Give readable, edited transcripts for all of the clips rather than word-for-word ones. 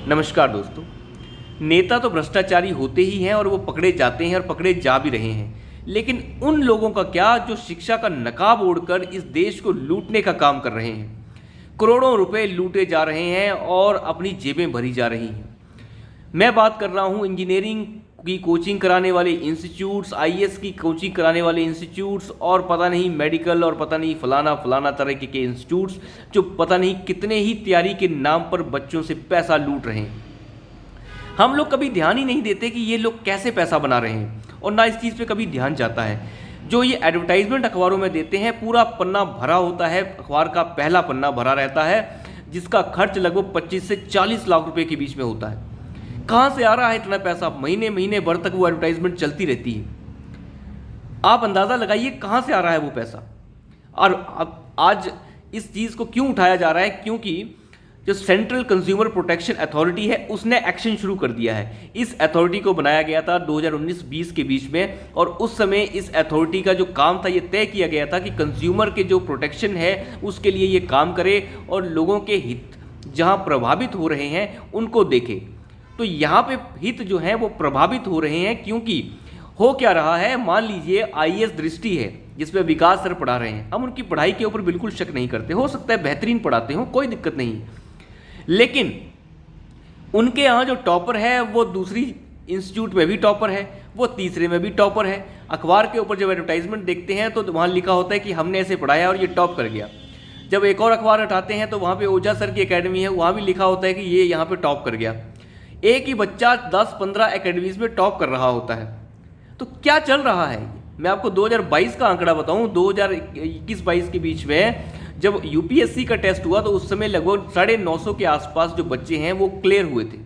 नमस्कार दोस्तों। नेता तो भ्रष्टाचारी होते ही हैं और वो पकड़े जाते हैं और पकड़े जा भी रहे हैं, लेकिन उन लोगों का क्या जो शिक्षा का नकाब ओढ़कर इस देश को लूटने का काम कर रहे हैं। करोड़ों रुपए लूटे जा रहे हैं और अपनी जेबें भरी जा रही हैं। मैं बात कर रहा हूँ इंजीनियरिंग की कोचिंग कराने वाले इंस्टीट्यूट्स, आईएएस की कोचिंग कराने वाले इंस्टीट्यूट्स और पता नहीं मेडिकल और पता नहीं फलाना फलाना तरह के इंस्टीट्यूट्स जो पता नहीं कितने ही तैयारी के नाम पर बच्चों से पैसा लूट रहे हैं। हम लोग कभी ध्यान ही नहीं देते कि ये लोग कैसे पैसा बना रहे हैं और ना इस चीज़ पे कभी ध्यान जाता है। जो ये एडवर्टाइजमेंट अखबारों में देते हैं, पूरा पन्ना भरा होता है, अखबार का पहला पन्ना भरा रहता है, जिसका खर्च लगभग 25 से 40 लाख रुपए के बीच में होता है। कहाँ से आ रहा है इतना पैसा? महीने महीने भर तक वो एडवर्टाइजमेंट चलती रहती है। आप अंदाज़ा लगाइए कहाँ से आ रहा है वो पैसा। और अब आज इस चीज़ को क्यों उठाया जा रहा है? क्योंकि जो सेंट्रल कंज्यूमर प्रोटेक्शन अथॉरिटी है उसने एक्शन शुरू कर दिया है। इस अथॉरिटी को बनाया गया था 2019-20 के बीच में, और उस समय इस अथॉरिटी का जो काम था ये तय किया गया था कि कंज्यूमर के जो प्रोटेक्शन है उसके लिए ये काम करे और लोगों के हित जहाँ प्रभावित हो रहे हैं उनको देखे। तो यहाँ पे हित जो है वो प्रभावित हो रहे हैं, क्योंकि हो क्या रहा है, मान लीजिए आईएएस दृष्टि है जिसमें विकास सर पढ़ा रहे हैं। हम उनकी पढ़ाई के ऊपर बिल्कुल शक नहीं करते, हो सकता है बेहतरीन पढ़ाते हो, कोई दिक्कत नहीं, लेकिन उनके यहाँ जो टॉपर है वो दूसरी इंस्टीट्यूट में भी टॉपर है, वो तीसरे में भी टॉपर है। अखबार के ऊपर जब एडवर्टाइजमेंट देखते हैं तो वहाँ लिखा होता है कि हमने ऐसे पढ़ाया और ये टॉप कर गया। जब एक और अखबार उठाते हैं तो वहाँ पे ओझा सर की एकेडमी है, वहाँ भी लिखा होता है कि ये यहाँ पे टॉप कर गया। एक ही बच्चा 10-15 एकेडमीज में टॉप कर रहा होता है। तो क्या चल रहा है? मैं आपको 2022 का आंकड़ा बताऊं, 2021-22 के बीच में जब यूपीएससी का टेस्ट हुआ तो उस समय लगभग 950 के आसपास जो बच्चे हैं वो क्लियर हुए थे।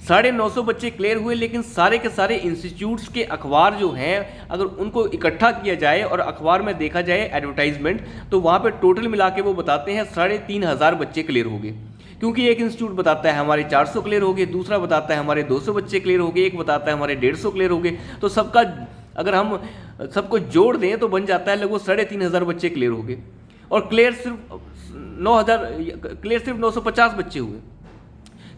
950 बच्चे क्लियर हुए, लेकिन सारे के सारे इंस्टीट्यूट्स के अखबार जो हैं अगर उनको इकट्ठा किया जाए और अखबार में देखा जाए एडवर्टाइजमेंट, तो वहाँ पे टोटल मिला के वो बताते हैं 3500 बच्चे क्लियर हो गए। क्योंकि एक इंस्टीट्यूट बताता है हमारे 400 क्लियर हो गए, दूसरा बताता है हमारे 200 बच्चे क्लियर हो गए, एक बताता है हमारे 150 क्लियर हो गए। तो सबका अगर हम सबको जोड़ दें तो बन जाता है लगभग 3500 बच्चे क्लियर हो गए, और क्लियर सिर्फ 950 बच्चे हुए।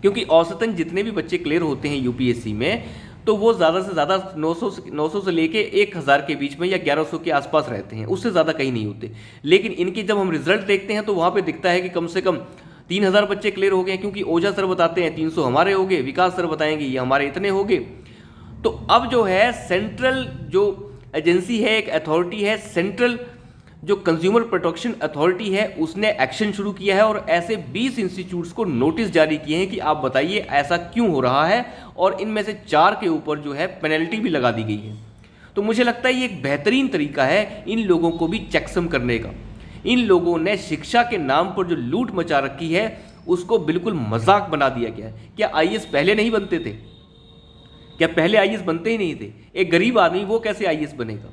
क्योंकि औसतन जितने भी बच्चे क्लियर होते हैं यूपीएससी में तो वो ज़्यादा से ज़्यादा 900 से लेके 1000 के बीच में या 1100 के आसपास रहते हैं, उससे ज़्यादा कहीं नहीं होते। लेकिन इनकी जब हम रिजल्ट देखते हैं तो वहाँ पे दिखता है कि कम से कम 3000 बच्चे क्लियर हो गए, क्योंकि ओझा सर बताते हैं 300 हमारे हो गए, विकास सर बताएंगे ये हमारे इतने हो गए। तो अब जो है सेंट्रल जो एजेंसी है, एक अथॉरिटी है, सेंट्रल जो कंज्यूमर प्रोटेक्शन अथॉरिटी है, उसने एक्शन शुरू किया है और ऐसे 20 इंस्टीट्यूट्स को नोटिस जारी किए हैं कि आप बताइए ऐसा क्यों हो रहा है, और इनमें से 4 के ऊपर जो है पेनल्टी भी लगा दी गई है। तो मुझे लगता है ये एक बेहतरीन तरीका है इन लोगों को भी चेकसम करने का। इन लोगों ने शिक्षा के नाम पर जो लूट मचा रखी है उसको बिल्कुल मजाक बना दिया गया है। क्या आईएएस पहले नहीं बनते थे? क्या पहले आईएएस बनते ही नहीं थे? एक गरीब आदमी वो कैसे आईएएस बनेगा?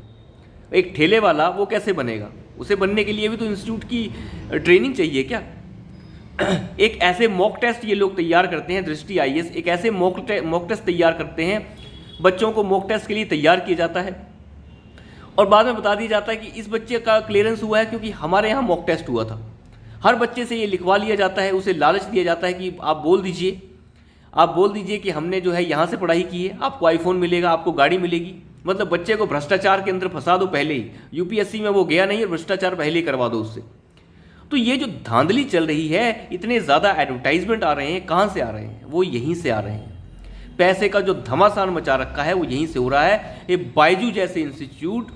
एक ठेले वाला वो कैसे बनेगा? उसे बनने के लिए भी तो इंस्टीट्यूट की ट्रेनिंग चाहिए क्या? एक ऐसे मॉक टेस्ट ये लोग तैयार करते हैं, दृष्टि आईएएस एक ऐसे मॉक टेस्ट तैयार करते हैं, बच्चों को मॉक टेस्ट के लिए तैयार किया जाता है और बाद में बता दिया जाता है कि इस बच्चे का क्लियरेंस हुआ है क्योंकि हमारे यहाँ मॉक टेस्ट हुआ था। हर बच्चे से ये लिखवा लिया जाता है, उसे लालच दिया जाता है कि आप बोल दीजिए कि हमने जो है यहाँ से पढ़ाई की है, आपको आईफोन मिलेगा, आपको गाड़ी मिलेगी। मतलब बच्चे को भ्रष्टाचार के अंदर फंसा दो पहले ही, यूपीएससी में वो गया नहीं और भ्रष्टाचार पहले ही करवा दो उससे। तो ये जो धांधली चल रही है, इतने ज़्यादा एडवर्टाइजमेंट आ रहे हैं, कहाँ से आ रहे हैं? वो यहीं से आ रहे हैं। पैसे का जो घमासान मचा रखा है वो यहीं से हो रहा है। ये बायजू जैसे इंस्टीट्यूट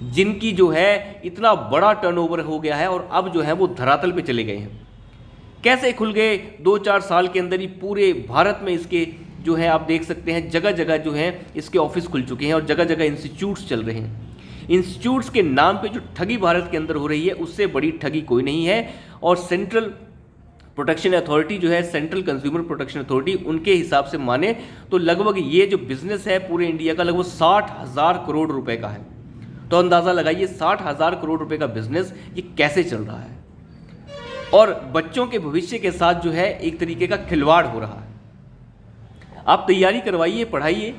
जिनकी जो है इतना बड़ा टर्नओवर हो गया है और अब जो है वो धरातल पे चले गए हैं। कैसे खुल गए? 2-4 साल के अंदर ही पूरे भारत में इसके जो है आप देख सकते हैं जगह जगह जो है इसके ऑफिस खुल चुके हैं और जगह जगह इंस्टीट्यूट्स चल रहे हैं। इंस्टीट्यूट्स के नाम पे जो ठगी भारत के अंदर हो रही है उससे बड़ी ठगी कोई नहीं है। और सेंट्रल प्रोटेक्शन अथॉरिटी जो है, सेंट्रल कंज्यूमर प्रोटेक्शन अथॉरिटी, उनके हिसाब से माने तो लगभग ये जो बिजनेस है पूरे इंडिया का लगभग 60,000 करोड़ रुपए का है। तो अंदाज़ा लगाइए 60,000 करोड़ रुपए का बिजनेस ये कैसे चल रहा है, और बच्चों के भविष्य के साथ जो है एक तरीके का खिलवाड़ हो रहा है। आप तैयारी करवाइए, पढ़ाइए,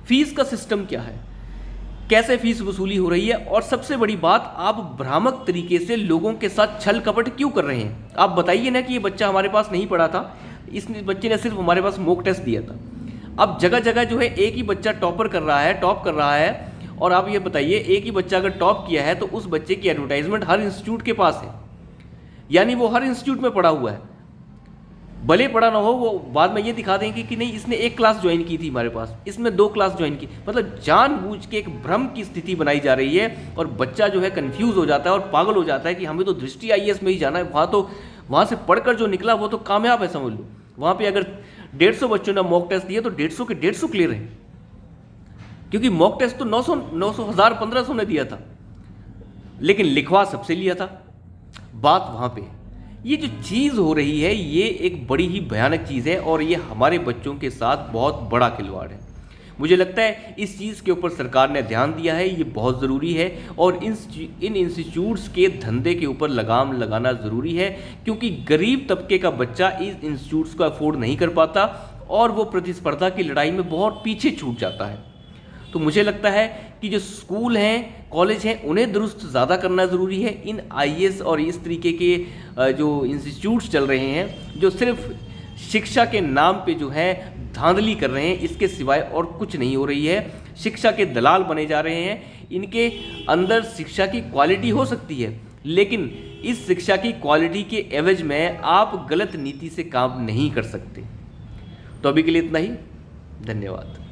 फीस का सिस्टम क्या है, कैसे फीस वसूली हो रही है, और सबसे बड़ी बात, आप भ्रामक तरीके से लोगों के साथ छल कपट क्यों कर रहे हैं? आप बताइए ना कि ये बच्चा हमारे पास नहीं पढ़ा था, इस बच्चे ने सिर्फ हमारे पास मॉक टेस्ट दिया था। अब जगह जगह जो है एक ही बच्चा टॉपर कर रहा है, टॉप कर रहा है। और आप ये बताइए, एक ही बच्चा अगर टॉप किया है तो उस बच्चे की एडवर्टाइजमेंट हर इंस्टीट्यूट के पास है, यानी वो हर इंस्टीट्यूट में पढ़ा हुआ है। भले पढ़ा ना हो, वो बाद में ये दिखा देंगे कि नहीं इसने एक क्लास ज्वाइन की थी हमारे पास, इसमें 2 क्लास ज्वाइन की। मतलब जानबूझ के एक भ्रम की स्थिति बनाई जा रही है और बच्चा जो है कंफ्यूज हो जाता है और पागल हो जाता है कि हमें तो दृष्टि आईएएस में ही जाना है, वहाँ से पढ़कर जो निकला वो तो कामयाब है, समझ लो। वहाँ पे अगर 150 बच्चों ने मॉक टेस्ट दिए तो 150 के 150 क्लियर हैं, क्योंकि मॉक टेस्ट तो 900 1000 1500 ने दिया था, लेकिन लिखवा सबसे लिया था। बात वहाँ पे ये जो चीज़ हो रही है ये एक बड़ी ही भयानक चीज़ है और ये हमारे बच्चों के साथ बहुत बड़ा खिलवाड़ है। मुझे लगता है इस चीज़ के ऊपर सरकार ने ध्यान दिया है, ये बहुत ज़रूरी है और इन इंस्टीट्यूट्स के धंधे के ऊपर लगाम लगाना ज़रूरी है, क्योंकि गरीब तबके का बच्चा इस इंस्टीट्यूट्स को अफोर्ड नहीं कर पाता और वो प्रतिस्पर्धा की लड़ाई में बहुत पीछे छूट जाता है। तो मुझे लगता है कि जो स्कूल हैं, कॉलेज हैं, उन्हें दुरुस्त ज़्यादा करना ज़रूरी है। इन आईएएस और इस तरीके के जो इंस्टीट्यूट्स चल रहे हैं जो सिर्फ शिक्षा के नाम पे जो है धांधली कर रहे हैं, इसके सिवाय और कुछ नहीं हो रही है। शिक्षा के दलाल बने जा रहे हैं। इनके अंदर शिक्षा की क्वालिटी हो सकती है, लेकिन इस शिक्षा की क्वालिटी के एवज में आप गलत नीति से काम नहीं कर सकते। तो अभी के लिए इतना ही, धन्यवाद।